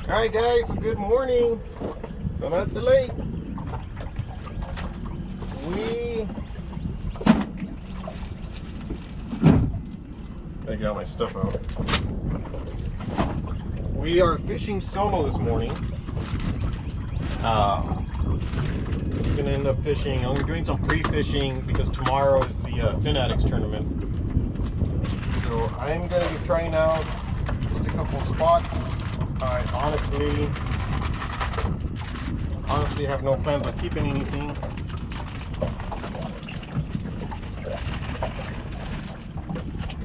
Alright guys, so good morning. So I'm at the lake. Gotta get all my stuff out. We are fishing solo this morning. We're gonna end up fishing. I'm doing some pre-fishing because tomorrow is the Fin Addicts tournament. So I'm gonna be trying out just a couple spots. I honestly have no plans on keeping anything.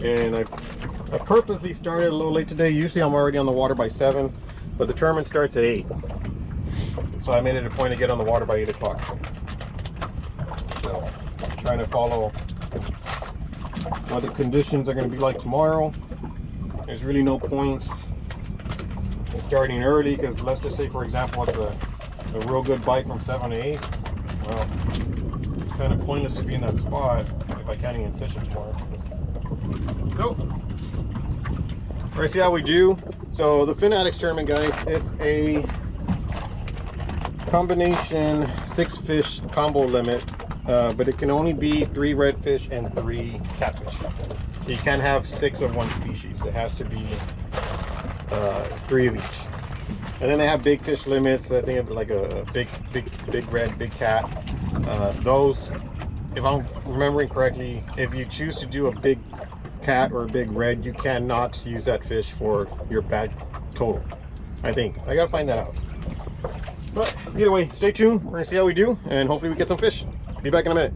And I purposely started a little late today. Usually I'm already on the water by 7, but the tournament starts at 8. So I made it a point to get on the water by 8 o'clock. So I'm trying to follow what the conditions are going to be like tomorrow. There's really no point in starting early because let's just say, for example, it's a real good bite from 7 to 8. Well, it's kind of pointless to be in that spot if I can't even fish it tomorrow. So we're gonna see how we do. So the Fin Addicts tournament, guys, it's a combination 6 fish combo limit, but it can only be 3 redfish and 3 catfish. So you can't have 6 of one species. It has to be 3 of each. And then they have big fish limits. I think it's like a big red, big cat. Those, if I'm remembering correctly, if you choose to do a big cat or a big red, you cannot use that fish for your bag total. I think I gotta find that out. But either way, stay tuned. We're gonna see how we do, and hopefully we get some fish. Be back in a minute.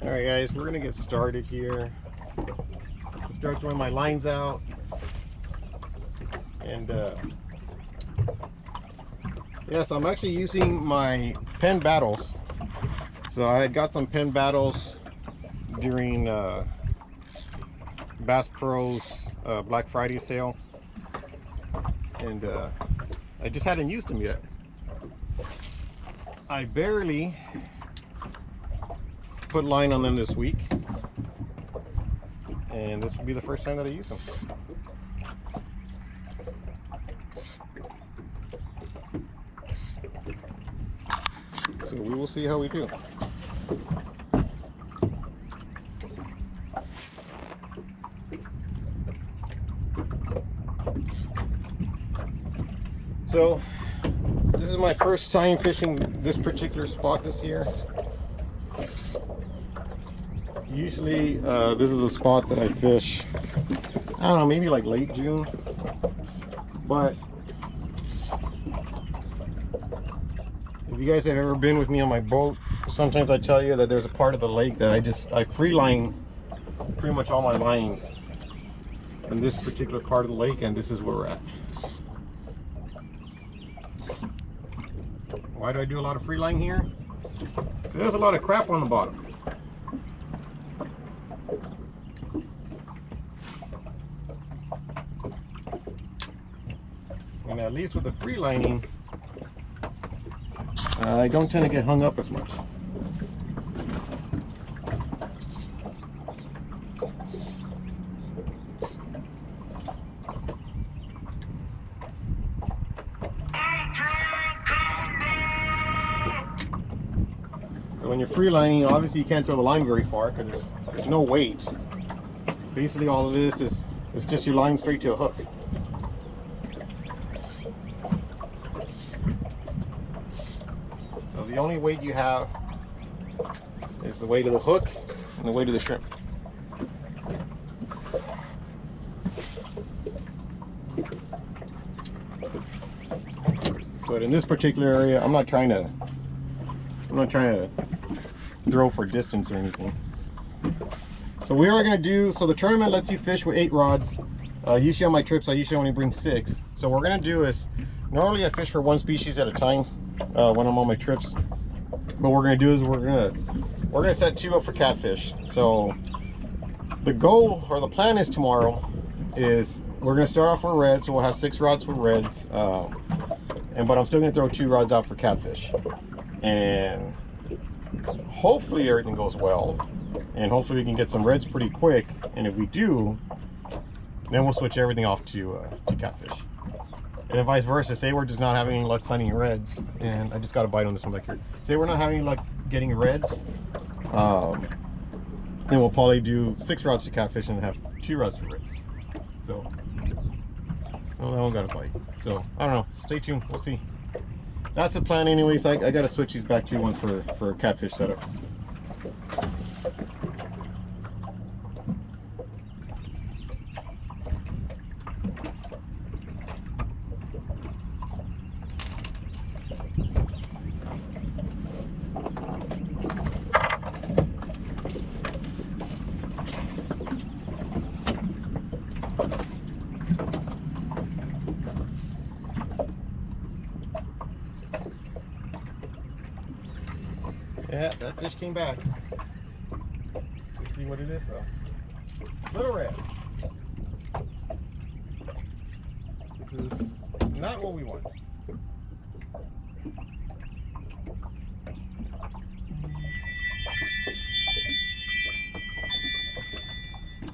Alright guys, we're gonna get started here. Start throwing my lines out. And yes, I'm actually using my Penn battles. So I had got some Penn battles during Bass Pro's Black Friday sale. And I just hadn't used them yet. I barely put line on them this week, and this will be the first time that I use them. So we will see how we do. So this is my first time fishing this particular spot this year. Usually this is a spot that I fish, I don't know, maybe like late June. But if you guys have ever been with me on my boat, sometimes I tell you that there's a part of the lake that I free line pretty much all my lines in this particular part of the lake, and this is where we're at. Why do I do a lot of free line here? There's a lot of crap on the bottom. And at least with the free lining, I don't tend to get hung up as much. So when you're free lining, obviously you can't throw the line very far because there's no weight. Basically all it is it's just your line straight to a hook. So the only weight you have is the weight of the hook and the weight of the shrimp. But in this particular area, I'm not trying to throw for distance or anything. So we are gonna do, so the tournament lets you fish with 8 rods. Usually on my trips, I usually only bring 6. So what we're gonna do is, normally I fish for 1 species at a time when I'm on my trips. But what we're gonna do is we're gonna set 2 up for catfish. So the goal or the plan is tomorrow is we're gonna start off with reds. So we'll have 6 rods with reds, but I'm still gonna throw 2 rods out for catfish. And hopefully everything goes well, and hopefully we can get some reds pretty quick. And if we do, then we'll switch everything off to catfish. And then vice versa, say we're just not having any luck finding reds, and I just got a bite on this one back here. Say we're not having luck getting reds, then we'll probably do 6 rods to catfish and have 2 rods for reds. So, well, that one got a bite. So, I don't know, stay tuned, we'll see. That's the plan anyways. I gotta switch these back to ones for a catfish setup. Yeah, that fish came back. Let's see what it is though. Little red. This is not what we want.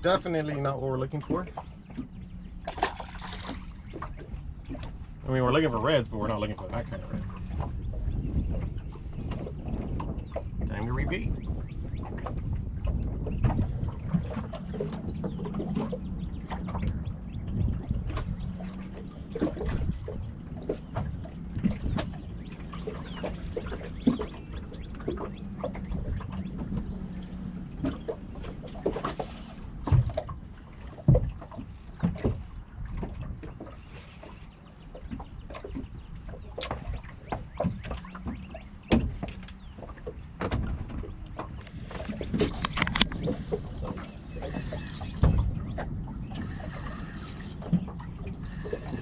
Definitely not what we're looking for. I mean, we're looking for reds, but we're not looking for that kind of red. Time to repeat.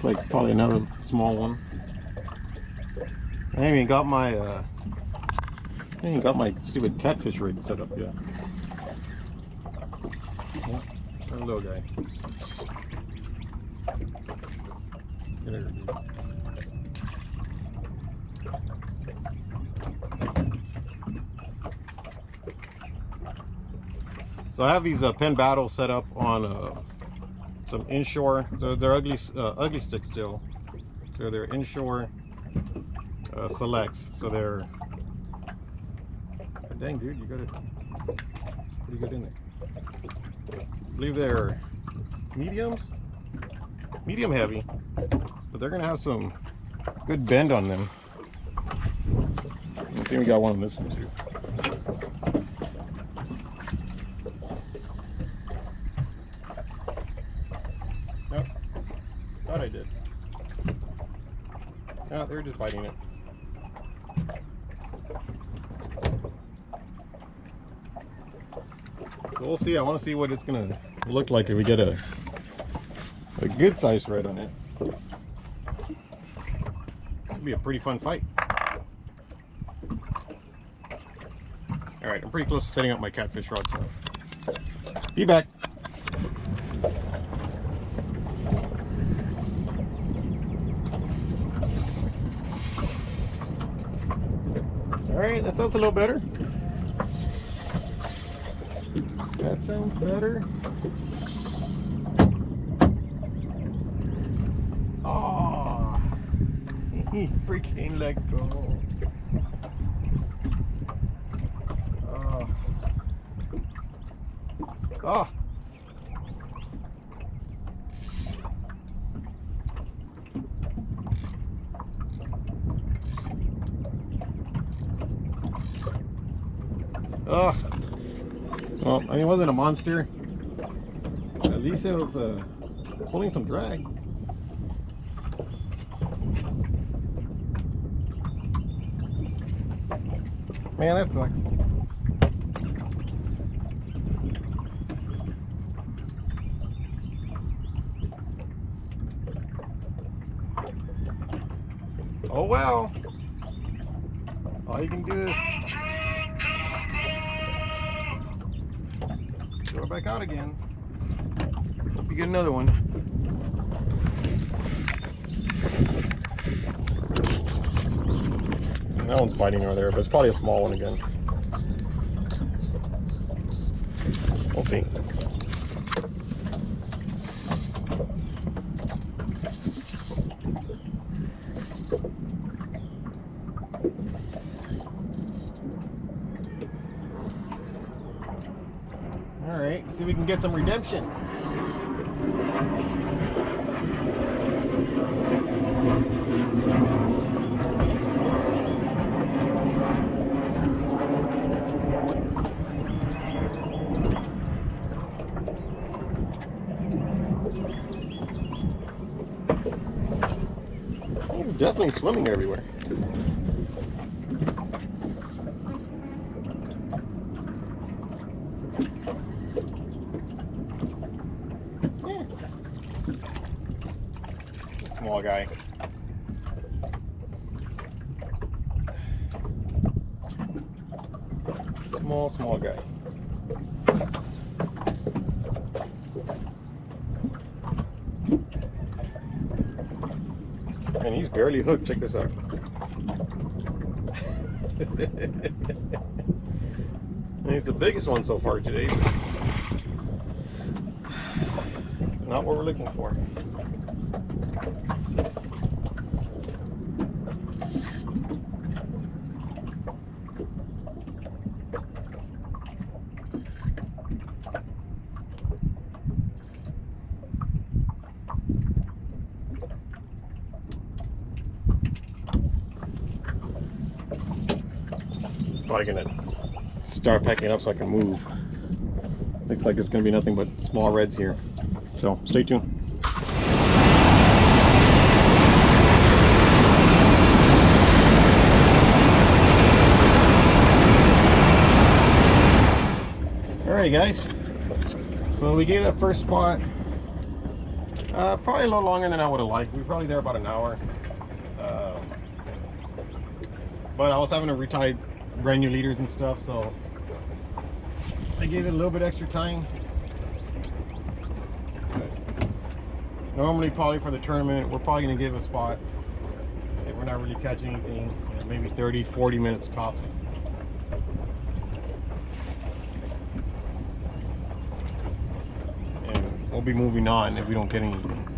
Like probably another small one. I haven't even got my stupid catfish rig set up yet. Yeah, a little guy. So I have these Penn Battles set up on some inshore. So they're ugly sticks still. So they're inshore selects. So they're, dang dude, you got it pretty good in there. I believe they're medium heavy, but they're gonna have some good bend on them. I think we got one on this one too. Nope, thought I did. No, they're just biting it. So we'll see. I want to see what it's gonna look like if we get a good sized red on it. It'll be a pretty fun fight. All right, I'm pretty close to setting up my catfish rod, so be back. All right, that sounds a little better. That sounds better. Oh, he freaking let go. Oh. Oh. Oh. Well, I mean, it wasn't a monster. At least it was pulling some drag. Man, that sucks. Oh well. All you can do is throw it back out again. Hope you get another one. And that one's biting over there, but it's probably a small one again. We'll see. All right, see if we can get some redemption. He's definitely swimming everywhere. Small guy. Small guy. And he's barely hooked. Check this out. He's the biggest one so far today. Not what we're looking for. Probably gonna start packing up so I can move. Looks like it's gonna be nothing but small reds here. So stay tuned. Alrighty guys, so we gave that first spot probably a little longer than I would have liked. We were probably there about an hour, but I was having to retie brand new leaders and stuff, so I gave it a little bit extra time. Normally, probably for the tournament, we're probably going to give a spot if we're not really catching anything, you know, maybe 30-40 minutes tops. And we'll be moving on if we don't get anything.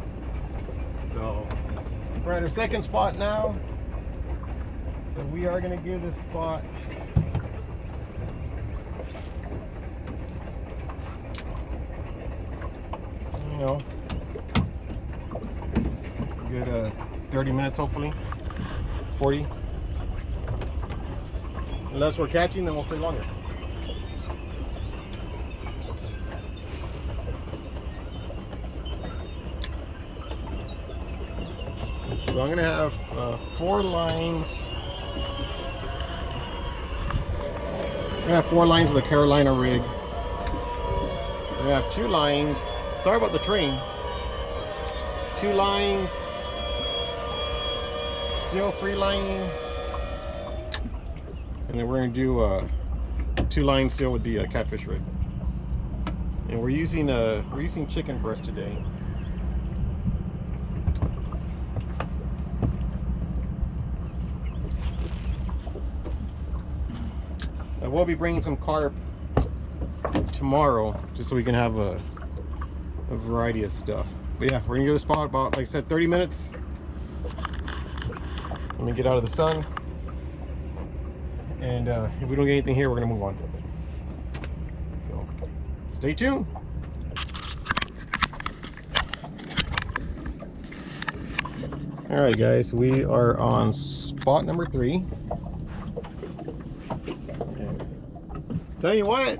So we're at our second spot now. So we are going to give this spot good 30 minutes, hopefully 40. Unless we're catching, then we'll stay longer. So I'm gonna have 4 lines. I'm gonna have 4 lines with a Carolina rig. I'm gonna have 2 lines. Sorry about the train. 2 lines, still free lining, and then we're gonna do 2 lines still with the catfish rig. And we're using chicken breast today. I will be bringing some carp tomorrow, just so we can have a variety of stuff. But yeah, we're gonna give the spot about, like I said, 30 minutes. Let me get out of the sun. And if we don't get anything here, we're gonna move on. So stay tuned. All right, guys, we are on spot number 3. Tell you what,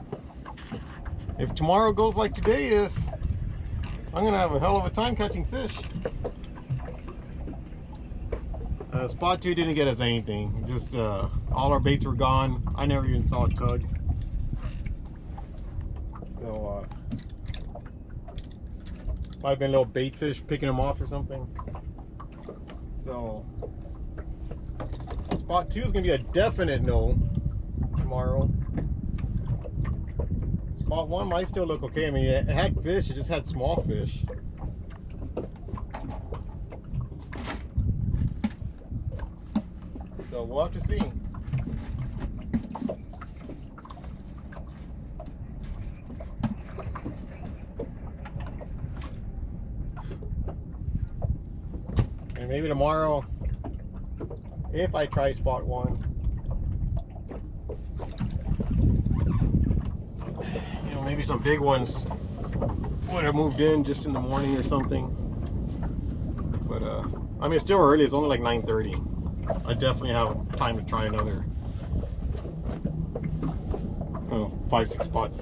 if tomorrow goes like today is, I'm gonna have a hell of a time catching fish. Spot 2 didn't get us anything. Just all our baits were gone. I never even saw a tug. So might have been a little bait fish picking them off or something. So spot 2 is gonna be a definite no tomorrow. Spot 1 might still look okay. I mean, it had fish, it just had small fish. So we'll have to see. And maybe tomorrow, if I try spot 1, you know, maybe some big ones would have moved in just in the morning or something. But I mean, it's still early. It's only like 9:30. I definitely have time to try another 5-6 spots.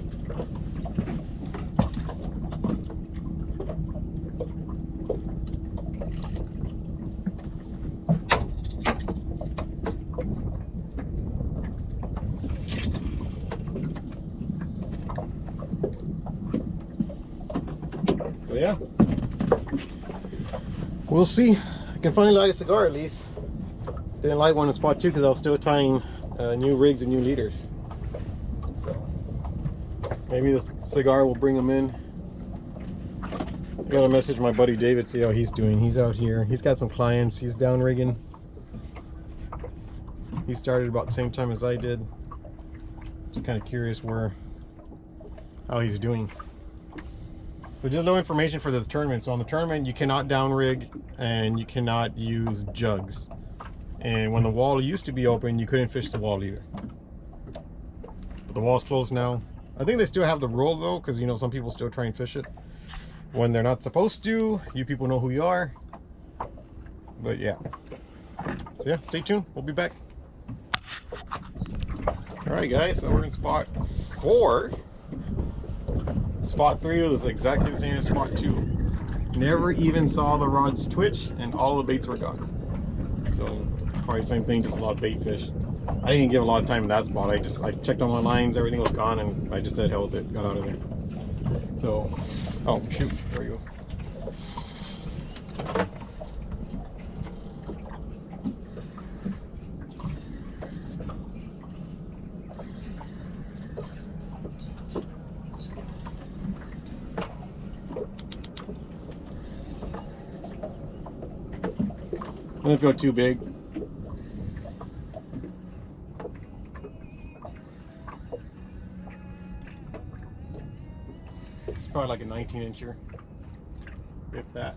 So yeah, we'll see. I can finally light a cigar at least. Didn't light one in spot 2 because I was still tying new rigs and new leaders. So maybe the cigar will bring them in. I gotta message my buddy David, see how he's doing. He's out here. He's got some clients. He's down rigging. He started about the same time as I did. Just kind of curious how he's doing. But just no information for the tournament. So on the tournament, you cannot down rig and you cannot use jugs. And when the wall used to be open, you couldn't fish the wall either. But the wall's closed now. I think they still have the rule though, because you know some people still try and fish it when they're not supposed to. You people know who you are. But yeah. So yeah, stay tuned. We'll be back. Alright guys, so we're in spot 4. Spot 3 was exactly the same as spot 2. Never even saw the rods twitch and all the baits were gone. So probably the same thing, just a lot of bait fish. I didn't give a lot of time in that spot. I checked on my lines, everything was gone, and I just said hell with it, got out of there. So, oh shoot, there we go. Doesn't feel too big. It's probably like a 19-incher, if that.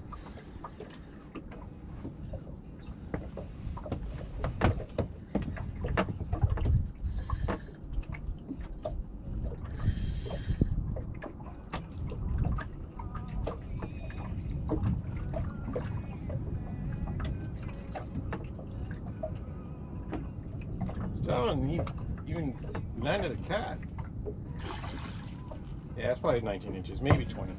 He even landed a cat. Yeah, it's probably 19 inches, maybe 20.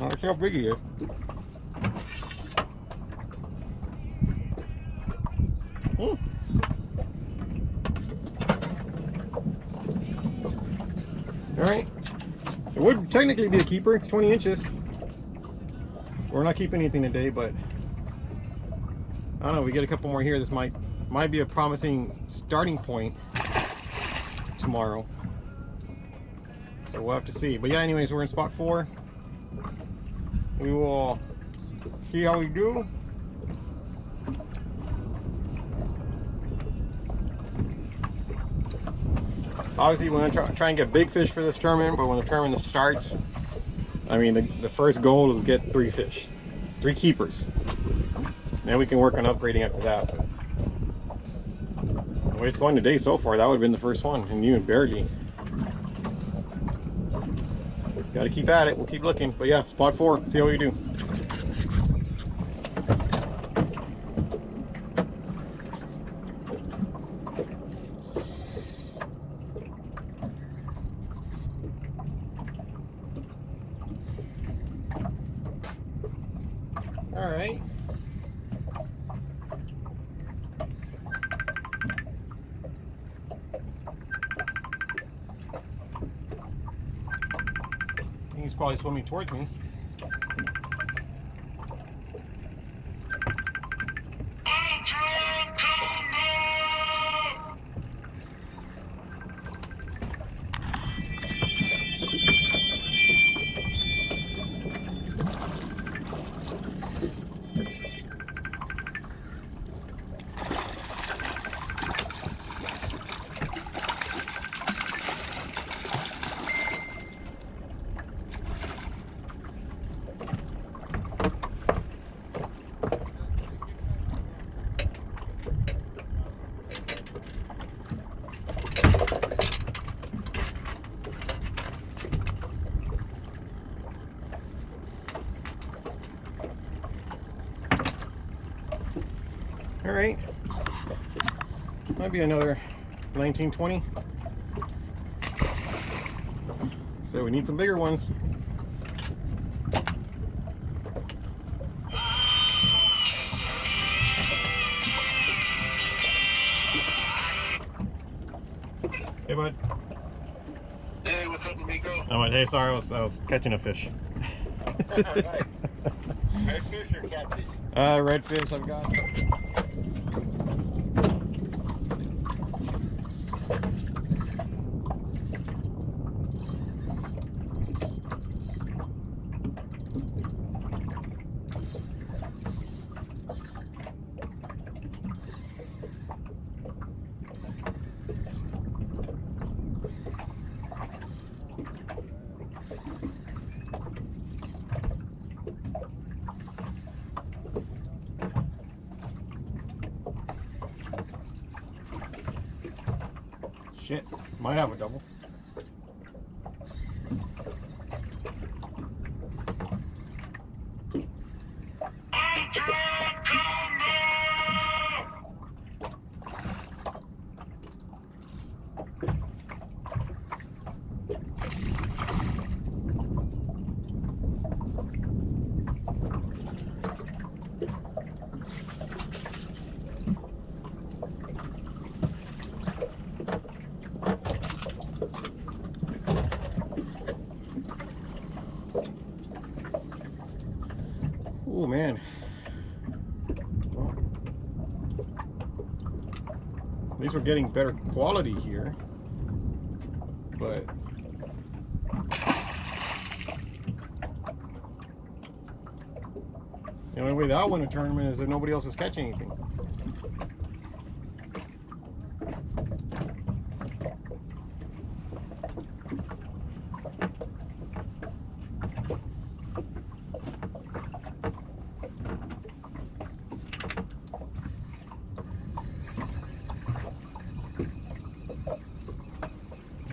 Look how big he is. Alright. It would technically be a keeper. It's 20 inches. We're not keeping anything today, but I don't know, we get a couple more here. This might be a promising starting point tomorrow. So we'll have to see. But yeah, anyways, we're in spot 4. We will see how we do. Obviously, we're going to try and get big fish for this tournament, but when the tournament starts, I mean, the first goal is to get 3 fish. 3 keepers. Then we can work on upgrading after that. But the way it's going today so far, that would have been the first one, and even barely. Got to keep at it. We'll keep looking. But yeah, spot 4. See how we do. All right. He's probably swimming towards me. All right, might be another 1920. So we need some bigger ones. Hey, bud. Hey, what's up, amigo? Oh, hey, sorry, I was catching a fish. Nice. Redfish or catfish? Redfish I've got. Shit, might have a double. Oh man. Well, at least we're getting better quality here. But the only way that I'll win a tournament is if nobody else is catching anything.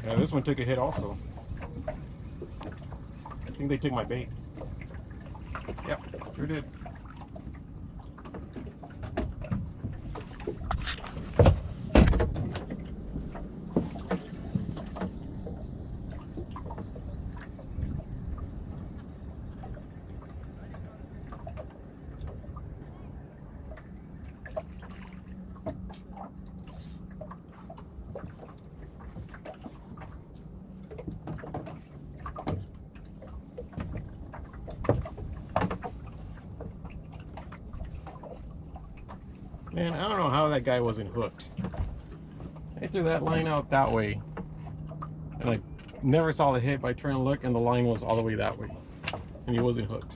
Yeah, this one took a hit also. I think they took my bait. Yep, sure did. Man, I don't know how that guy wasn't hooked. I threw that line out that way, and I never saw the hit, but I turned and looked, and the line was all the way that way, and he wasn't hooked.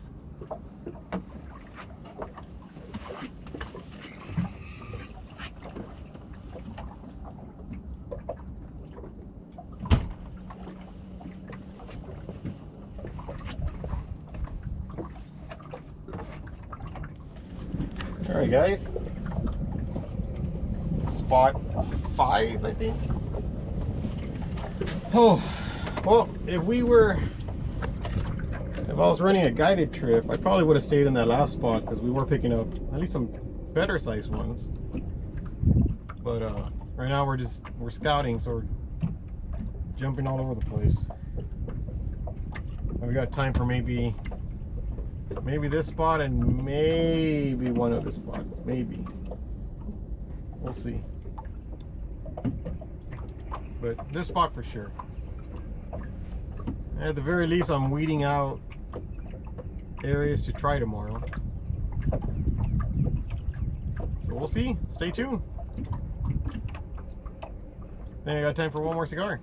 All right, guys. Spot 5, I think. Oh, well, if I was running a guided trip, I probably would have stayed in that last spot because we were picking up at least some better sized ones. But right now we're scouting, so we're jumping all over the place. And we got time for maybe Maybe this spot and maybe one other spot. Maybe. We'll see. But this spot for sure. At the very least, I'm weeding out areas to try tomorrow. So we'll see. Stay tuned. Then I got time for one more cigar.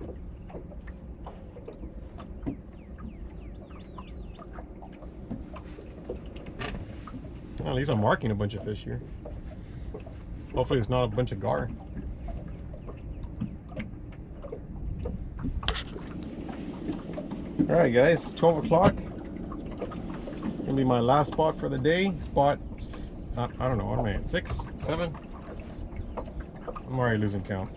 Well, at least I'm marking a bunch of fish here. Hopefully it's not a bunch of gar. Alright guys, 12 o'clock. Gonna be my last spot for the day. Spot, I don't know, what am I at? 6? 7? I'm already losing count.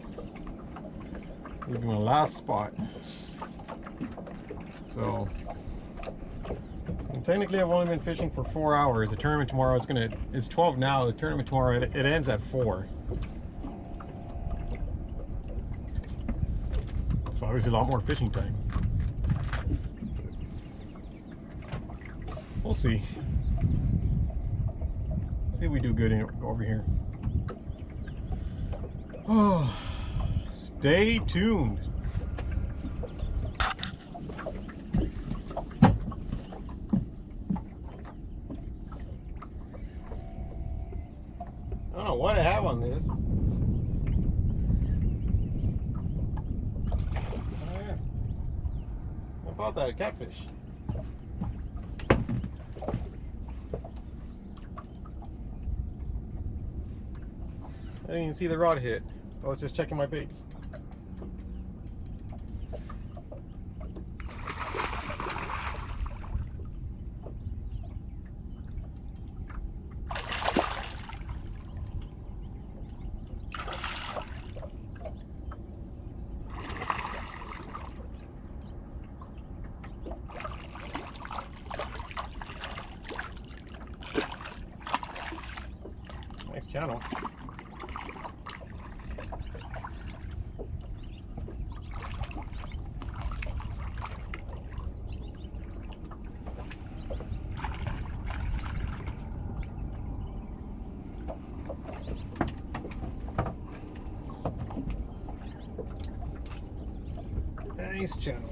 This is my last spot. So, and technically I've only been fishing for 4 hours. The tournament tomorrow is it's 12 now. The tournament tomorrow, it ends at 4. So obviously a lot more fishing time. We'll see. See if we do good over here. Oh, stay tuned. I don't know what I have on this. Oh yeah. How about that? A catfish. I didn't even see the rod hit. I was just checking my baits. Nice channel. Nice channel.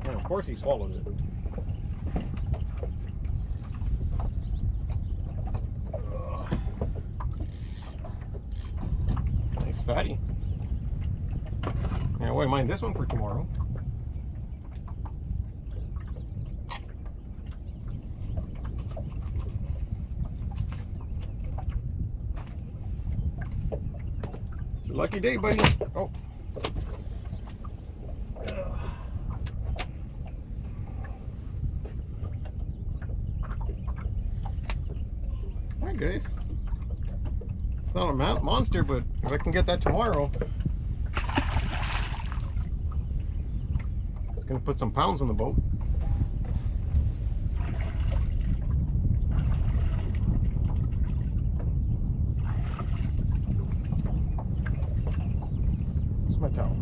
And of course he swallowed it. Nice fatty. Yeah, I wouldn't mind this one for tomorrow. Lucky day, buddy. Oh. Alright, guys. It's not a monster, but if I can get that tomorrow, it's going to put some pounds on the boat. My towel.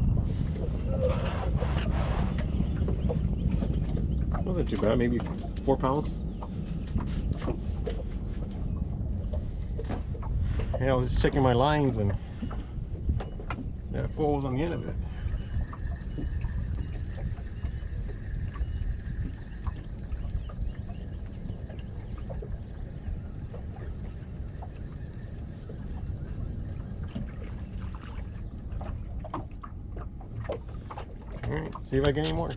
Wasn't too bad, maybe 4 pounds. Yeah, I was just checking my lines and that 4 was on the end of it. Alright, see if I get any more.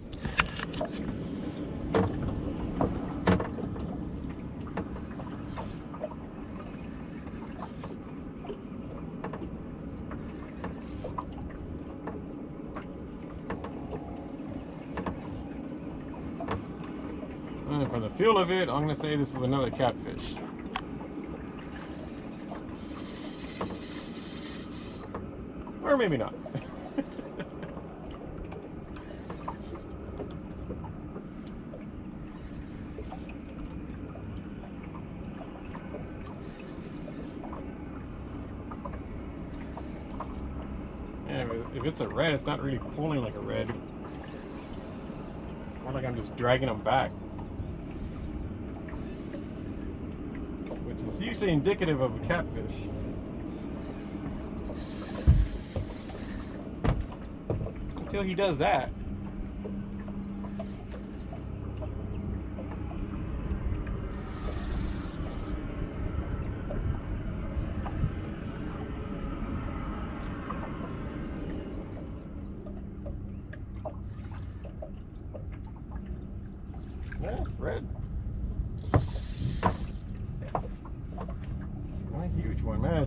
And for the feel of it, I'm going to say this is another catfish. Or maybe not. If it's a red, it's not really pulling like a red. Not like I'm just dragging them back. Which is usually indicative of a catfish. Until he does that. Yeah, red. A huge one, man.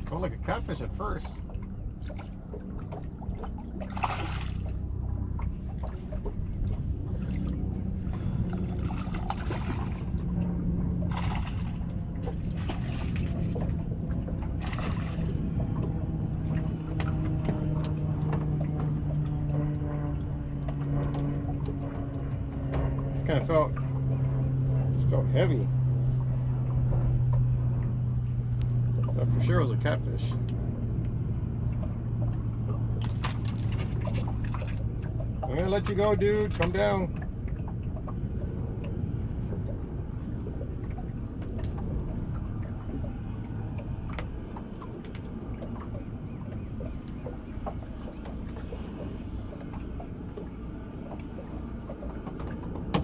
Felt like a catfish at first. Kind of felt heavy. But for sure it was a catfish. I'm gonna let you go, dude. Come down.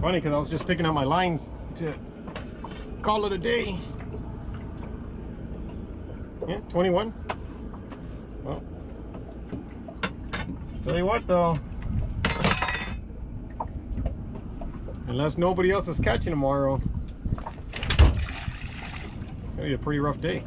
Funny because I was just picking up my lines to call it a day. Yeah, 21. Well, tell you what though, unless nobody else is catching tomorrow, it's gonna be a pretty rough day.